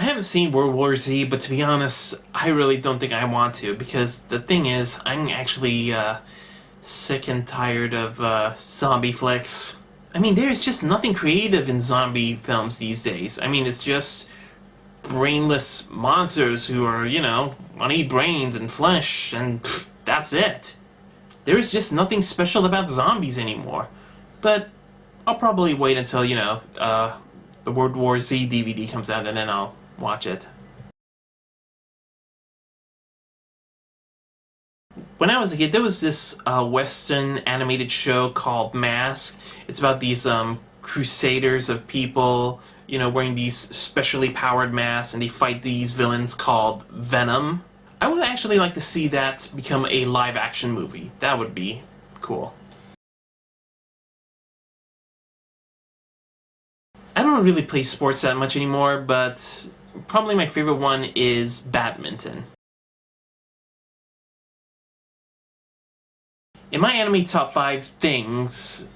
I haven't seen World War Z, but to be honest, I really don't think I want to, because the thing is, I'm actually sick and tired of zombie flicks. I mean, there's just nothing creative in zombie films these days. I mean, it's just brainless monsters who are, want to eat brains and flesh, and that's it. There is just nothing special about zombies anymore. But I'll probably wait until, the World War Z DVD comes out, and then I'll watch it. When I was a kid, there was this Western animated show called Mask. It's about these crusaders of people, wearing these specially powered masks, and they fight these villains called Venom. I would actually like to see that become a live-action movie. That would be cool. I don't really play sports that much anymore, but probably my favorite one is badminton. In my anime top 5 things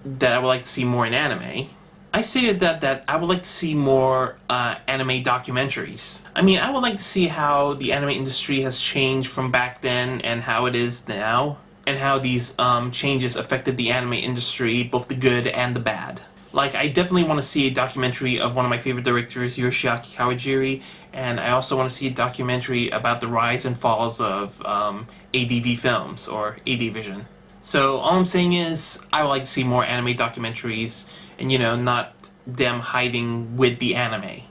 that I would like to see more in anime, I stated that I would like to see more anime documentaries. I mean, I would like to see how the anime industry has changed from back then and how it is now, and how these changes affected the anime industry, both the good and the bad. Like, I definitely want to see a documentary of one of my favorite directors, Yoshiaki Kawajiri, and I also want to see a documentary about the rise and falls of ADV Films, or AD Vision. So, all I'm saying is, I would like to see more anime documentaries, and, not them hiding with the anime.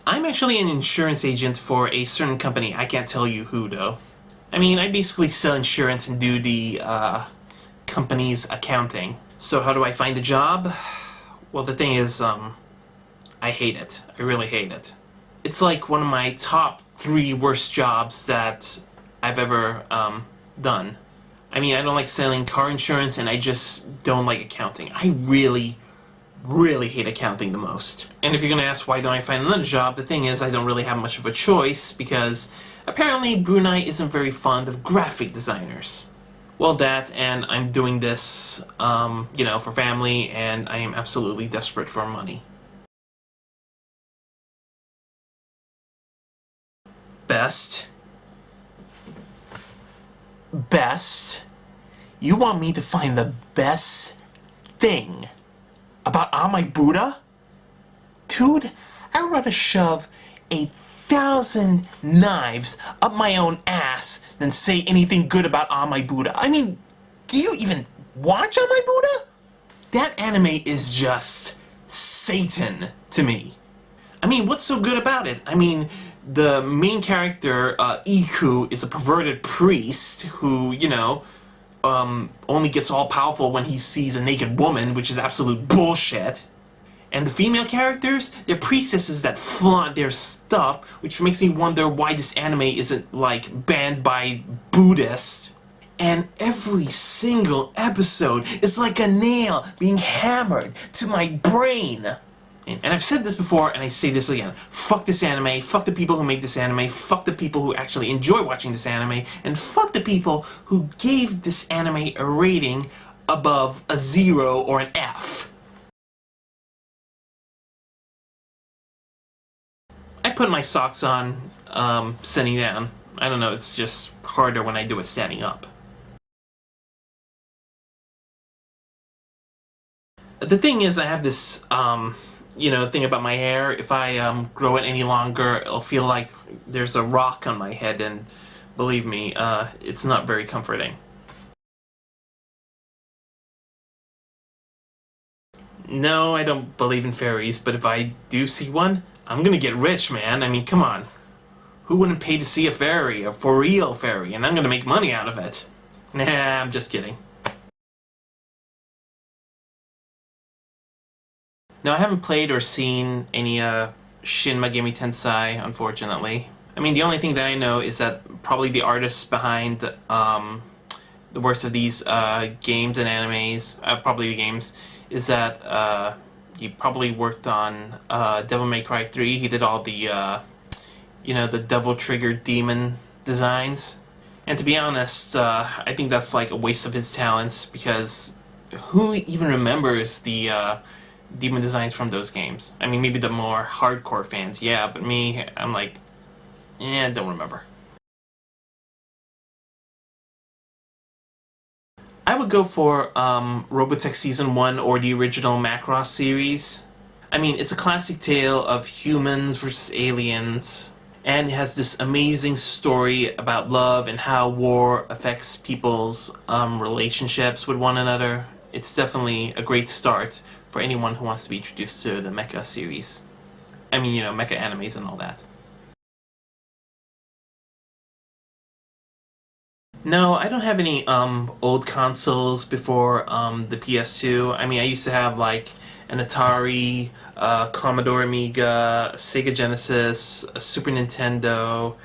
I'm actually an insurance agent for a certain company. I can't tell you who, though. I mean, I basically sell insurance and do the company's accounting. So how do I find a job? Well, the thing is, I hate it. I really hate it. It's like one of my top 3 worst jobs that I've ever done. I mean, I don't like selling car insurance, and I just don't like accounting. I really, really hate accounting the most. And if you're gonna ask why don't I find another job, the thing is I don't really have much of a choice, because apparently Brunei isn't very fond of graphic designers. Well, that, and I'm doing this, for family, and I am absolutely desperate for money. Best? Best? You want me to find the best thing about Amai Buddha? Dude, I'd rather shove 1,000 knives up my own ass than say anything good about Amai Buddha. I mean, do you even watch Amai Buddha? That anime is just Satan to me. I mean, what's so good about it? I mean, the main character, Iku, is a perverted priest who, only gets all powerful when he sees a naked woman, which is absolute bullshit. And the female characters, they're priestesses that flaunt their stuff, which makes me wonder why this anime isn't, banned by Buddhists. And every single episode is like a nail being hammered to my brain. And I've said this before, and I say this again. Fuck this anime, fuck the people who make this anime, fuck the people who actually enjoy watching this anime, and fuck the people who gave this anime a rating above a 0 or an F. I put my socks on sitting down. I don't know, it's just harder when I do it standing up. The thing is, I have this, thing about my hair. If I grow it any longer, it'll feel like there's a rock on my head, and believe me, it's not very comforting. No, I don't believe in fairies, but if I do see one, I'm gonna get rich, man. I mean, come on. Who wouldn't pay to see a fairy, a for real fairy, and I'm gonna make money out of it? Nah, I'm just kidding. No, I haven't played or seen any Shin Megami Tensei, unfortunately. I mean, the only thing that I know is that probably the artists behind the works of these games and animes, probably the games, is that he probably worked on Devil May Cry 3. He did all the, the Devil Trigger demon designs. And to be honest, I think that's like a waste of his talents, because who even remembers the demon designs from those games. I mean, maybe the more hardcore fans, yeah, but me, I'm like, don't remember. I would go for Robotech Season 1 or the original Macross series. I mean, it's a classic tale of humans versus aliens, and it has this amazing story about love and how war affects people's relationships with one another. It's definitely a great start for anyone who wants to be introduced to the mecha series. I mean, mecha animes and all that. No, I don't have any old consoles before the PS2. I mean, I used to have like an Atari, Commodore Amiga, Sega Genesis, a Super Nintendo,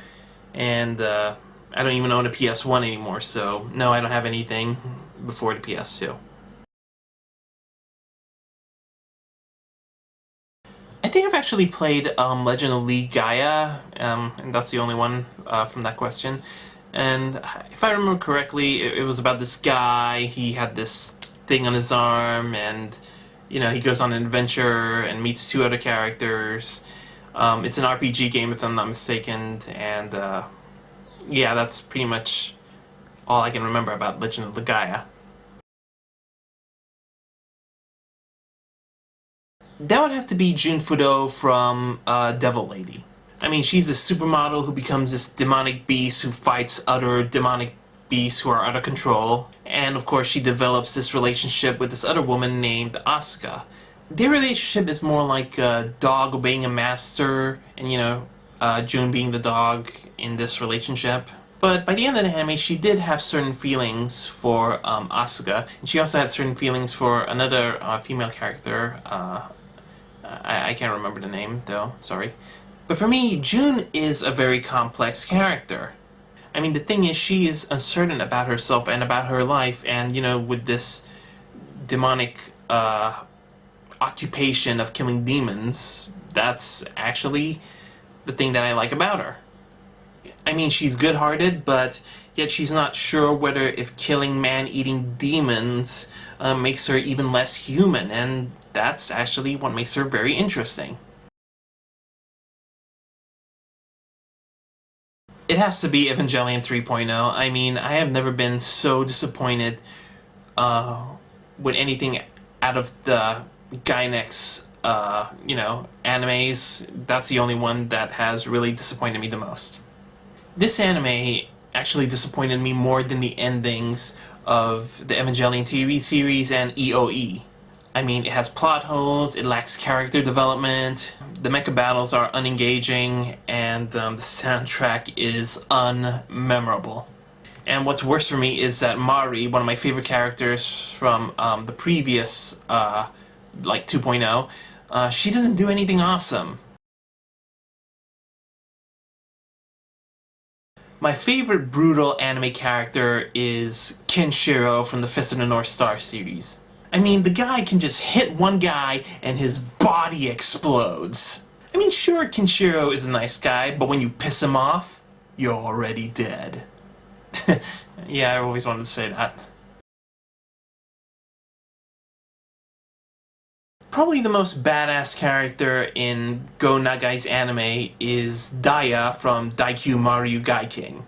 and I don't even own a PS1 anymore. So no, I don't have anything before the PS2. I think I've actually played Legend of League Gaia, and that's the only one from that question. And if I remember correctly, it was about this guy. He had this thing on his arm, and he goes on an adventure and meets two other characters. It's an RPG game, if I'm not mistaken, and yeah, that's pretty much all I can remember about Legend of Gaia. That would have to be Jun Fudo from Devil Lady. I mean, she's a supermodel who becomes this demonic beast who fights other demonic beasts who are out of control. And of course, she develops this relationship with this other woman named Asuka. Their relationship is more like a dog obeying a master, and June being the dog in this relationship. But by the end of the anime, she did have certain feelings for Asuka, and she also had certain feelings for another female character. I can't remember the name, though, sorry. But for me, June is a very complex character. I mean, the thing is, she is uncertain about herself and about her life, and, with this demonic occupation of killing demons, that's actually the thing that I like about her. I mean, she's good-hearted, but yet she's not sure whether if killing man-eating demons makes her even less human, and that's actually what makes her very interesting. It has to be Evangelion 3.0. I mean, I have never been so disappointed uh, with anything out of the Gainax, animes. That's the only one that has really disappointed me the most. This anime actually disappointed me more than the endings of the Evangelion TV series and EOE. I mean, it has plot holes, it lacks character development, the mecha battles are unengaging, and the soundtrack is unmemorable. And what's worse for me is that Mari, one of my favorite characters from the previous, 2.0, she doesn't do anything awesome. My favorite brutal anime character is Kenshiro from the Fist of the North Star series. I mean, the guy can just hit one guy and his body explodes. I mean, sure, Kenshiro is a nice guy, but when you piss him off, you're already dead. Yeah, I always wanted to say that. Probably the most badass character in Go Nagai's anime is Daya from Daikyu Maru Gaiking.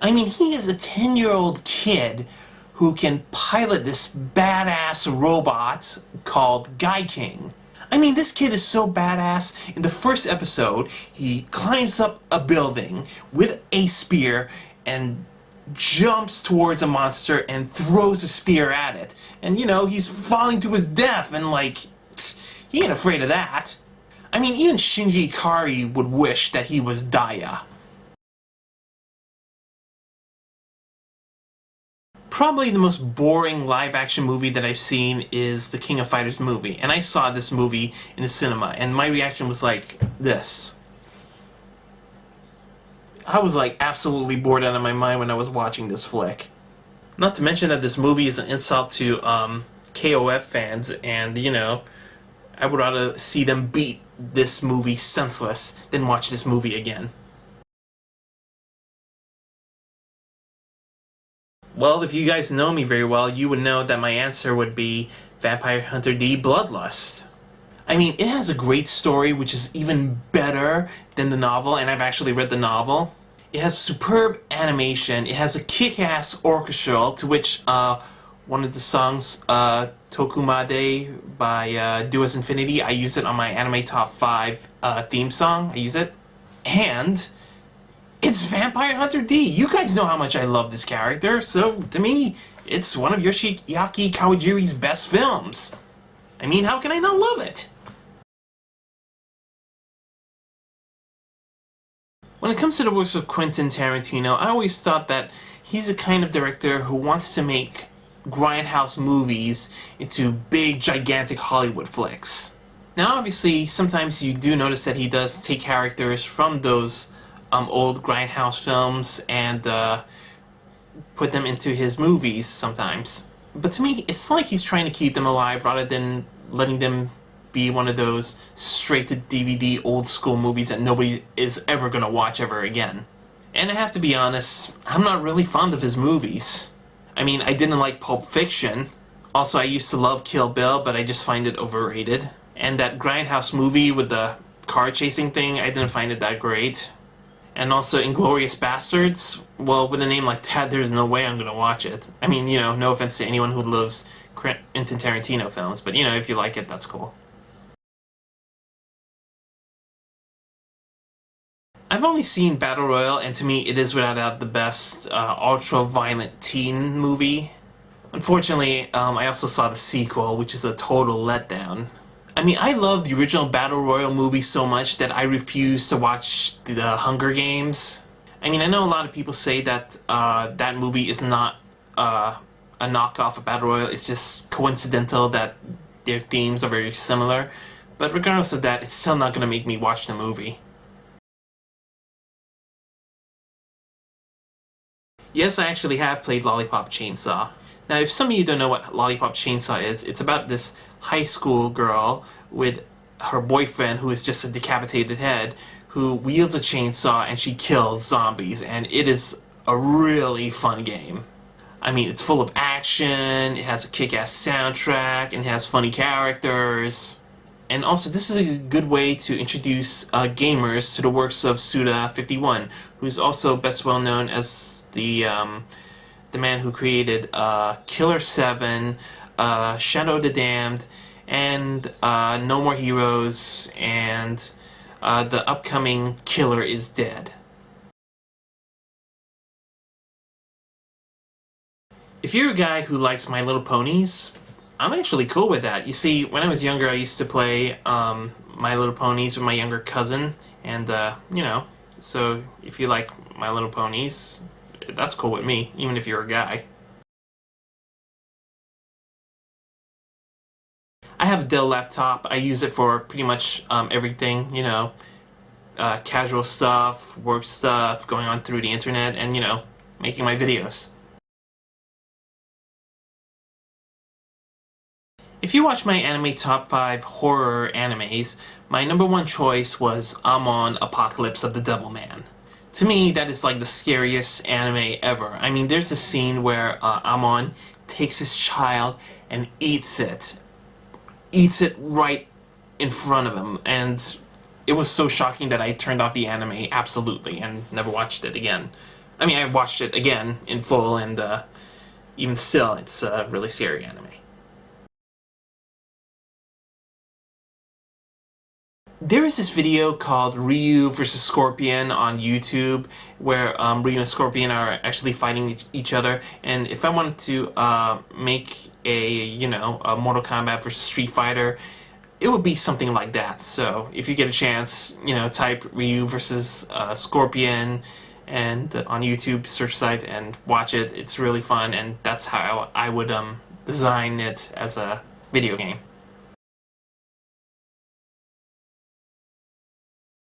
I mean, he is a 10-year-old kid who can pilot this badass robot called Gaiking. I mean, this kid is so badass. In the first episode, he climbs up a building with a spear and jumps towards a monster and throws a spear at it. And, he's falling to his death, and, he ain't afraid of that. I mean, even Shinji Ikari would wish that he was Daya. Probably the most boring live-action movie that I've seen is the King of Fighters movie. And I saw this movie in the cinema, and my reaction was like this. I was absolutely bored out of my mind when I was watching this flick. Not to mention that this movie is an insult to KOF fans, and, I would rather see them beat this movie senseless than watch this movie again. Well, if you guys know me very well, you would know that my answer would be Vampire Hunter D Bloodlust. I mean, it has a great story, which is even better than the novel, and I've actually read the novel. It has superb animation. It has a kick-ass orchestral, to which one of the songs, Tokumade by Do As Infinity, I use it on my Anime Top 5 theme song. I use it. And it's Vampire Hunter D. You guys know how much I love this character, so to me, it's one of Yoshiaki Kawajiri's best films. I mean, how can I not love it? When it comes to the works of Quentin Tarantino, I always thought that he's the kind of director who wants to make grindhouse movies into big, gigantic Hollywood flicks. Now, obviously, sometimes you do notice that he does take characters from those old grindhouse films and put them into his movies sometimes. But to me, it's like he's trying to keep them alive rather than letting them be one of those straight-to-DVD old-school movies that nobody is ever gonna watch ever again. And I have to be honest, I'm not really fond of his movies. I mean, I didn't like Pulp Fiction. Also, I used to love Kill Bill, but I just find it overrated. And that Grindhouse movie with the car chasing thing, I didn't find it that great. And also Inglourious Basterds, well, with a name like that, there's no way I'm gonna watch it. I mean, you know, no offense to anyone who loves Quentin Tarantino films, but you know, if you like it, that's cool. I've only seen Battle Royale, and to me, it is without a doubt the best ultra-violent teen movie. Unfortunately, I also saw the sequel, which is a total letdown. I mean, I love the original Battle Royale movie so much that I refuse to watch the Hunger Games. I mean, I know a lot of people say that that movie is not a knockoff of Battle Royale. It's just coincidental that their themes are very similar. But regardless of that, it's still not going to make me watch the movie. Yes, I actually have played Lollipop Chainsaw. Now, if some of you don't know what Lollipop Chainsaw is, it's about this high school girl with her boyfriend who is just a decapitated head who wields a chainsaw and she kills zombies, and it is a really fun game. I mean, it's full of action, it has a kick-ass soundtrack, and it has funny characters. And also, this is a good way to introduce gamers to the works of Suda51, who's also best well known as the man who created Killer 7, Shadow of the Damned, and No More Heroes, and the upcoming Killer is Dead. If you're a guy who likes My Little Ponies, I'm actually cool with that. You see, when I was younger, I used to play My Little Ponies with my younger cousin, and, you know, so if you like My Little Ponies, that's cool with me, even if you're a guy. I have a Dell laptop. I use it for pretty much everything, you know, casual stuff, work stuff, going on through the internet, and, you know, making my videos. If you watch my Anime Top 5 horror animes, my #1 choice was Amon Apocalypse of the Devilman. To me, that is like the scariest anime ever. I mean, there's a scene where Amon takes his child and eats it. Eats it right in front of him, and it was so shocking that I turned off the anime absolutely and never watched it again. I mean, I watched it again in full, and even still, it's a really scary anime. There is this video called Ryu vs. Scorpion on YouTube where Ryu and Scorpion are actually fighting each other, and if I wanted to make a, you know, a Mortal Kombat versus Street Fighter, it would be something like that. So if you get a chance, you know, type Ryu vs. Scorpion and on YouTube search site and watch it. It's really fun, and that's how I would design it as a video game.